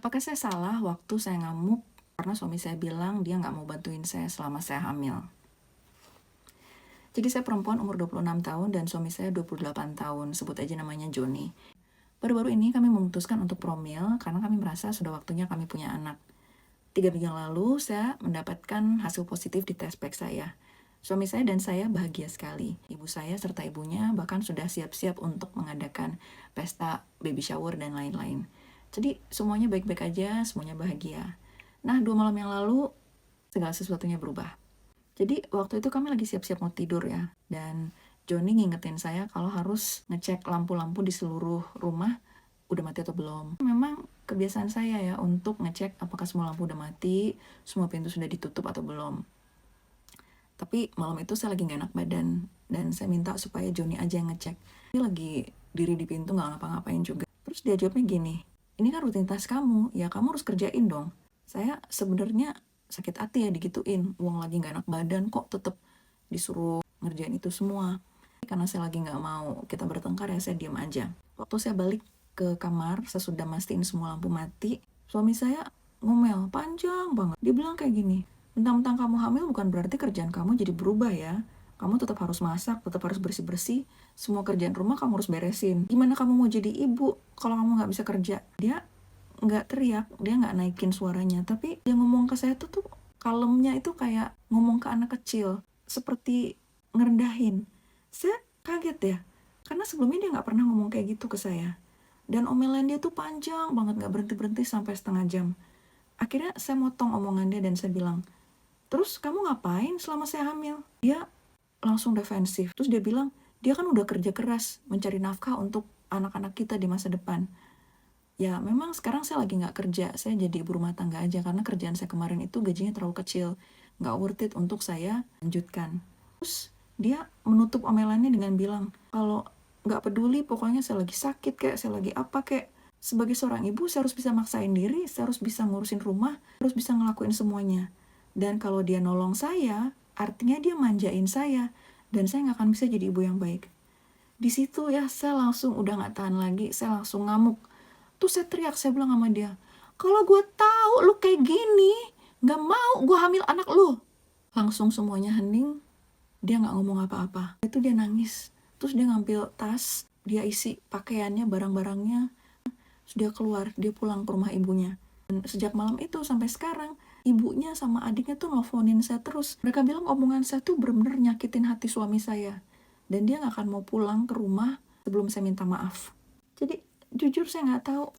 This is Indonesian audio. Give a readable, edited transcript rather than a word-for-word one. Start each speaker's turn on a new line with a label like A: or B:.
A: Apakah saya salah waktu saya ngamuk karena suami saya bilang dia nggak mau bantuin saya selama saya hamil? Jadi saya perempuan umur 26 tahun dan suami saya 28 tahun, sebut aja namanya Joni. Baru-baru ini kami memutuskan untuk promil karena kami merasa sudah waktunya kami punya anak. 3 minggu lalu saya mendapatkan hasil positif di tes pack saya. Suami saya dan saya bahagia sekali. Ibu saya serta ibunya bahkan sudah siap-siap untuk mengadakan pesta baby shower dan lain-lain. Jadi semuanya baik-baik aja, semuanya bahagia. Nah, 2 malam yang lalu segala sesuatunya berubah. Jadi waktu itu kami lagi siap-siap mau tidur ya. Dan Joni ngingetin saya kalau harus ngecek lampu-lampu di seluruh rumah udah mati atau belum. Memang kebiasaan saya ya untuk ngecek apakah semua lampu udah mati, semua pintu sudah ditutup atau belum. Tapi malam itu saya lagi gak enak badan dan saya minta supaya Joni aja yang ngecek. Dia lagi diri di pintu gak ngapa-ngapain juga. Terus dia jawabnya gini, ini kan rutinitas kamu, ya kamu harus kerjain dong. Saya sebenarnya sakit hati ya digituin, uang lagi gak enak badan kok tetap disuruh ngerjain itu semua. Karena saya lagi gak mau kita bertengkar ya saya diam aja. Waktu saya balik ke kamar, sesudah mastiin semua lampu mati, suami saya ngomel panjang banget. Dia bilang kayak gini, mentang-mentang kamu hamil bukan berarti kerjaan kamu jadi berubah ya. Kamu tetap harus masak, tetap harus bersih-bersih, semua kerjaan rumah kamu harus beresin. Gimana kamu mau jadi ibu kalau kamu gak bisa kerja? Dia nggak teriak, dia nggak naikin suaranya, tapi dia ngomong ke saya tuh kalemnya itu kayak ngomong ke anak kecil, seperti ngerendahin. Saya kaget ya, karena sebelumnya dia nggak pernah ngomong kayak gitu ke saya. Dan omelan dia tuh panjang banget, nggak berhenti-berhenti sampai setengah jam. Akhirnya saya motong omongan dia dan saya bilang, terus kamu ngapain selama saya hamil? Dia langsung defensif, terus dia bilang, dia kan udah kerja keras mencari nafkah untuk anak-anak kita di masa depan. Ya memang sekarang saya lagi nggak kerja, saya jadi ibu rumah tangga aja karena kerjaan saya kemarin itu gajinya terlalu kecil, nggak worth it untuk saya lanjutkan. Terus dia menutup omelannya dengan bilang, kalau nggak peduli pokoknya saya lagi sakit kayak, saya lagi apa kayak, sebagai seorang ibu saya harus bisa maksain diri, saya harus bisa ngurusin rumah, harus bisa ngelakuin semuanya. Dan kalau dia nolong saya, artinya dia manjain saya, dan saya nggak akan bisa jadi ibu yang baik. Di situ ya saya langsung udah nggak tahan lagi, saya langsung ngamuk. Tuh saya teriak, saya bilang sama dia, kalau gue tahu lu kayak gini, gak mau gue hamil anak lu. Langsung semuanya hening, dia gak ngomong apa-apa. Itu dia nangis, terus dia ngambil tas, dia isi pakaiannya, barang-barangnya, terus dia keluar, dia pulang ke rumah ibunya. Dan sejak malam itu sampai sekarang, ibunya sama adiknya tuh nelfonin saya terus. Mereka bilang omongan saya tuh bener-bener nyakitin hati suami saya. Dan dia gak akan mau pulang ke rumah sebelum saya minta maaf. Jadi jujur saya nggak tahu